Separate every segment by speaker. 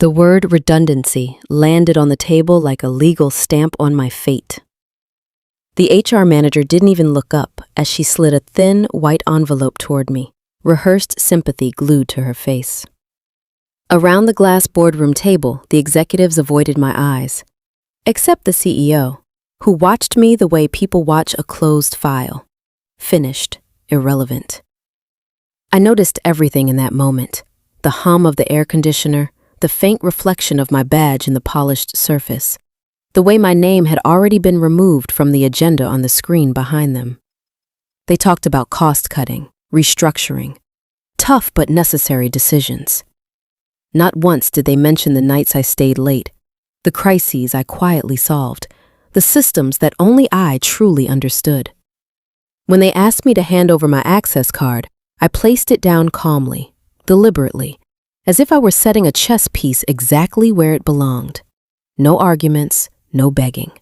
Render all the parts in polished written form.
Speaker 1: The word redundancy landed on the table like a legal stamp on my fate. The HR manager didn't even look up as she slid a thin, white envelope toward me, rehearsed sympathy glued to her face. Around the glass boardroom table, the executives avoided my eyes, except the CEO, who watched me the way people watch a closed file. Finished, irrelevant. I noticed everything in that moment. The hum of the air conditioner, the faint reflection of my badge in the polished surface, the way my name had already been removed from the agenda on the screen behind them. They talked about cost-cutting, restructuring, tough but necessary decisions. Not once did they mention the nights I stayed late, the crises I quietly solved, the systems that only I truly understood. When they asked me to hand over my access card, I placed it down calmly, deliberately, as if I were setting a chess piece exactly where it belonged. No arguments, no begging.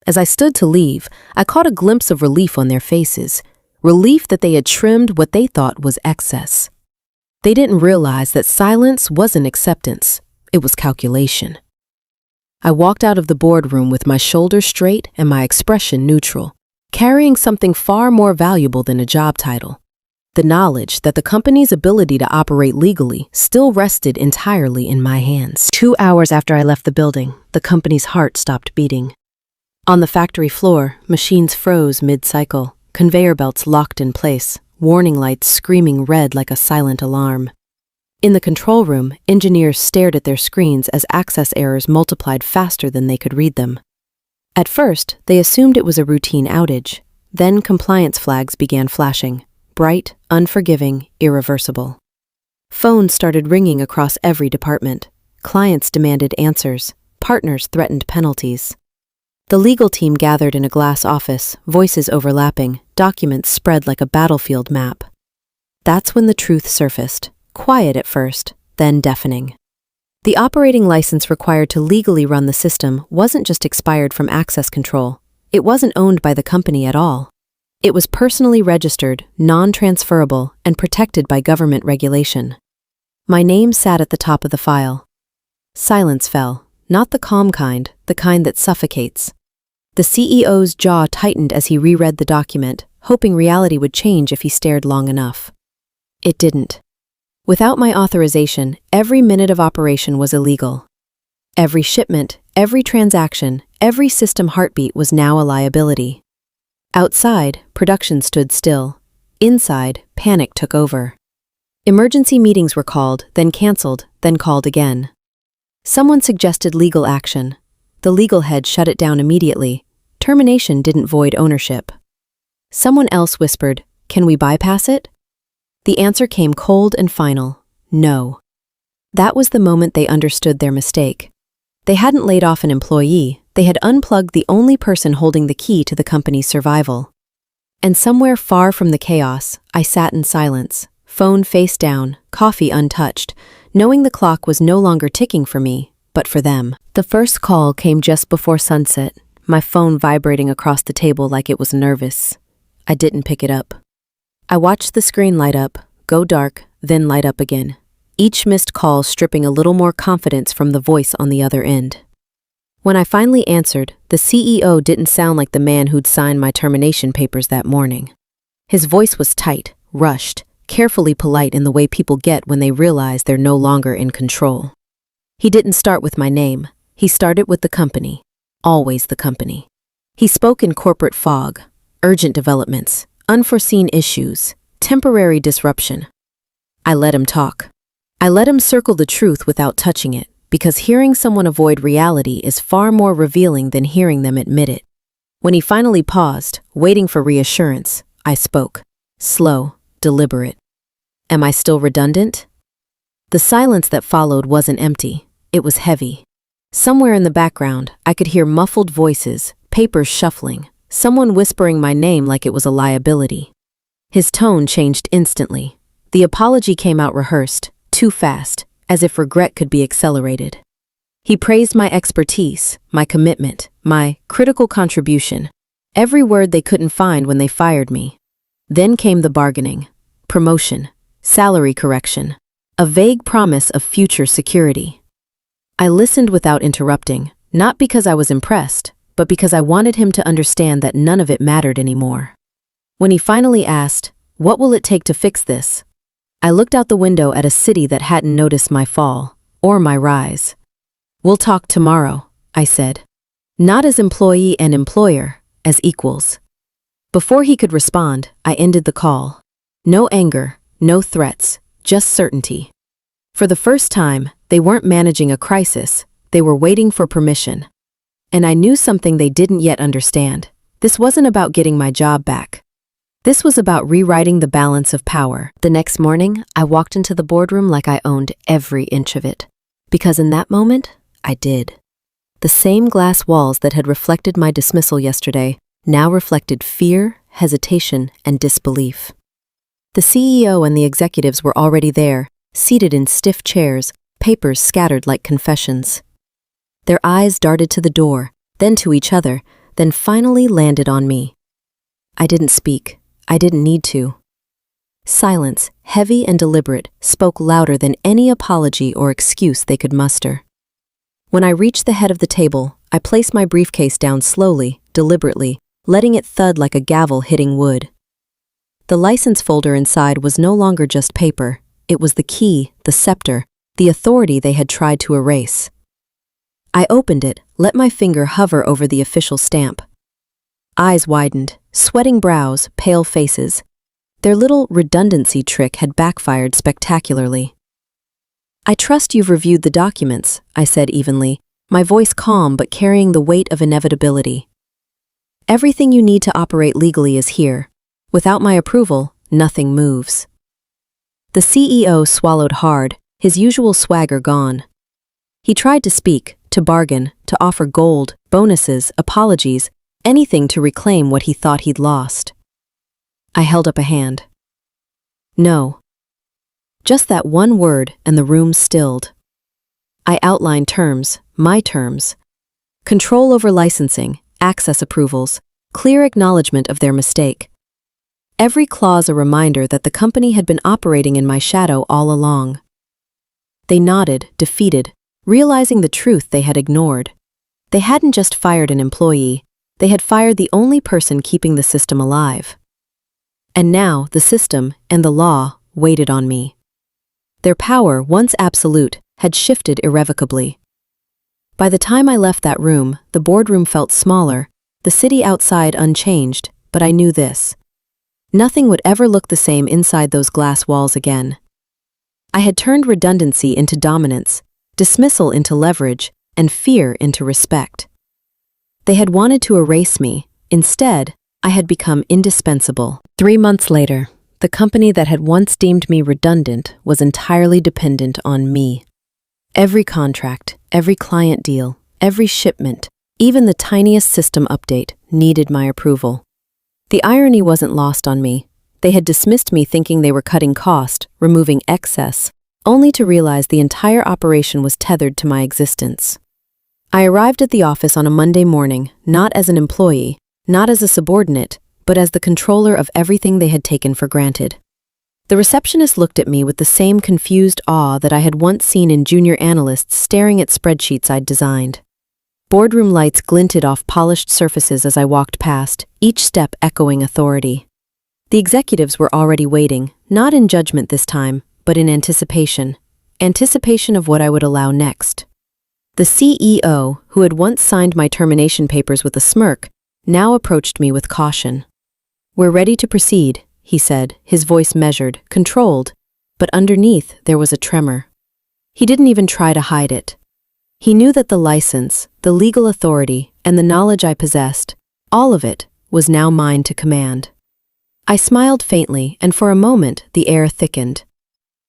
Speaker 1: As I stood to leave, I caught a glimpse of relief on their faces, relief that they had trimmed what they thought was excess. They didn't realize that silence wasn't acceptance, it was calculation. I walked out of the boardroom with my shoulders straight and my expression neutral, carrying something far more valuable than a job title. The knowledge that the company's ability to operate legally still rested entirely in my hands. 2 hours after I left the building, the company's heart stopped beating. On the factory floor, machines froze mid-cycle, conveyor belts locked in place, warning lights screaming red like a silent alarm. In the control room, engineers stared at their screens as access errors multiplied faster than they could read them. At first, they assumed it was a routine outage. Then compliance flags began flashing. Bright, unforgiving, irreversible. Phones started ringing across every department. Clients demanded answers. Partners threatened penalties. The legal team gathered in a glass office, voices overlapping, documents spread like a battlefield map. That's when the truth surfaced, quiet at first, then deafening. The operating license required to legally run the system wasn't just expired from access control. It wasn't owned by the company at all. It was personally registered, non-transferable, and protected by government regulation. My name sat at the top of the file. Silence fell, not the calm kind, the kind that suffocates. The CEO's jaw tightened as he reread the document, hoping reality would change if he stared long enough. It didn't. Without my authorization, every minute of operation was illegal. Every shipment, every transaction, every system heartbeat was now a liability. Outside, production stood still. Inside, panic took over. Emergency meetings were called, then canceled, then called again. Someone suggested legal action. The legal head shut it down immediately. Termination didn't void ownership. Someone else whispered, "Can we bypass it?" The answer came cold and final, no. That was the moment they understood their mistake. They hadn't laid off an employee, they had unplugged the only person holding the key to the company's survival. And somewhere far from the chaos, I sat in silence, phone face down, coffee untouched, knowing the clock was no longer ticking for me, but for them. The first call came just before sunset, my phone vibrating across the table like it was nervous. I didn't pick it up. I watched the screen light up, go dark, then light up again. Each missed call stripping a little more confidence from the voice on the other end. When I finally answered, the CEO didn't sound like the man who'd signed my termination papers that morning. His voice was tight, rushed, carefully polite in the way people get when they realize they're no longer in control. He didn't start with my name. He started with the company. Always the company. He spoke in corporate fog, urgent developments, unforeseen issues, temporary disruption. I let him talk. I let him circle the truth without touching it, because hearing someone avoid reality is far more revealing than hearing them admit it. When he finally paused, waiting for reassurance, I spoke. Slow, deliberate. Am I still redundant? The silence that followed wasn't empty. It was heavy. Somewhere in the background, I could hear muffled voices, papers shuffling, someone whispering my name like it was a liability. His tone changed instantly. The apology came out rehearsed, too fast, as if regret could be accelerated. He praised my expertise, my commitment, my critical contribution, every word they couldn't find when they fired me. Then came the bargaining, promotion, salary correction, a vague promise of future security. I listened without interrupting, not because I was impressed, but because I wanted him to understand that none of it mattered anymore. When he finally asked, "What will it take to fix this?" I looked out the window at a city that hadn't noticed my fall, or my rise. "We'll talk tomorrow," I said. Not as employee and employer, as equals. Before he could respond, I ended the call. No anger, no threats, just certainty. For the first time, they weren't managing a crisis, they were waiting for permission. And I knew something they didn't yet understand. This wasn't about getting my job back. This was about rewriting the balance of power. The next morning, I walked into the boardroom like I owned every inch of it. Because in that moment, I did. The same glass walls that had reflected my dismissal yesterday now reflected fear, hesitation, and disbelief. The CEO and the executives were already there, seated in stiff chairs, papers scattered like confessions. Their eyes darted to the door, then to each other, then finally landed on me. I didn't speak. I didn't need to. Silence, heavy and deliberate, spoke louder than any apology or excuse they could muster. When I reached the head of the table, I placed my briefcase down slowly, deliberately, letting it thud like a gavel hitting wood. The license folder inside was no longer just paper. It was the key, the scepter, the authority they had tried to erase. I opened it, let my finger hover over the official stamp. Eyes widened, sweating brows, pale faces. Their little redundancy trick had backfired spectacularly. "I trust you've reviewed the documents," I said evenly, my voice calm but carrying the weight of inevitability. "Everything you need to operate legally is here. Without my approval, nothing moves." The CEO swallowed hard, his usual swagger gone. He tried to speak, to bargain, to offer gold, bonuses, apologies, anything to reclaim what he thought he'd lost. I held up a hand. "No." Just that one word and the room stilled. I outlined terms, my terms. Control over licensing, access approvals, clear acknowledgement of their mistake. Every clause a reminder that the company had been operating in my shadow all along. They nodded, defeated, realizing the truth they had ignored. They hadn't just fired an employee, they had fired the only person keeping the system alive. And now the system and the law waited on me. Their power, once absolute, had shifted irrevocably. By the time I left that room, the boardroom felt smaller, the city outside unchanged, but I knew this. Nothing would ever look the same inside those glass walls again. I had turned redundancy into dominance, dismissal into leverage, and fear into respect. They had wanted to erase me. Instead, I had become indispensable. 3 months later, the company that had once deemed me redundant was entirely dependent on me. Every contract, every client deal, every shipment, even the tiniest system update needed my approval. The irony wasn't lost on me. They had dismissed me thinking they were cutting cost, removing excess, only to realize the entire operation was tethered to my existence. I arrived at the office on a Monday morning, not as an employee, not as a subordinate, but as the controller of everything they had taken for granted. The receptionist looked at me with the same confused awe that I had once seen in junior analysts staring at spreadsheets I'd designed. Boardroom lights glinted off polished surfaces as I walked past, each step echoing authority. The executives were already waiting, not in judgment this time, but in anticipation. Anticipation of what I would allow next. The CEO, who had once signed my termination papers with a smirk, now approached me with caution. "We're ready to proceed," he said, his voice measured, controlled, but underneath there was a tremor. He didn't even try to hide it. He knew that the license, the legal authority, and the knowledge I possessed, all of it, was now mine to command. I smiled faintly, and for a moment the air thickened.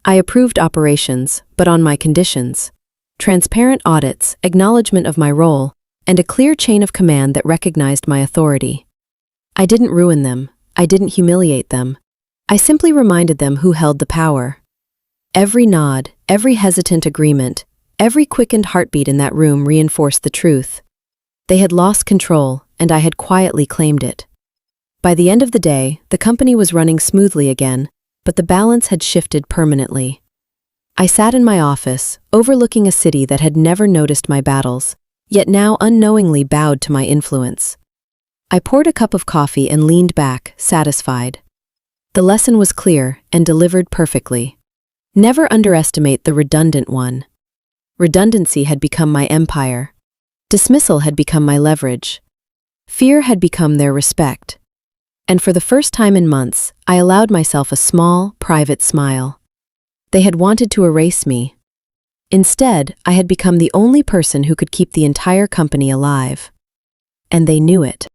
Speaker 1: I approved operations, but on my conditions. Transparent audits, acknowledgement of my role, and a clear chain of command that recognized my authority. I didn't ruin them. I didn't humiliate them. I simply reminded them who held the power. Every nod, every hesitant agreement, every quickened heartbeat in that room reinforced the truth. They had lost control, and I had quietly claimed it. By the end of the day, the company was running smoothly again, but the balance had shifted permanently. I sat in my office, overlooking a city that had never noticed my battles, yet now unknowingly bowed to my influence. I poured a cup of coffee and leaned back, satisfied. The lesson was clear and delivered perfectly. Never underestimate the redundant one. Redundancy had become my empire. Dismissal had become my leverage. Fear had become their respect. And for the first time in months, I allowed myself a small, private smile. They had wanted to erase me. Instead, I had become the only person who could keep the entire company alive. And they knew it.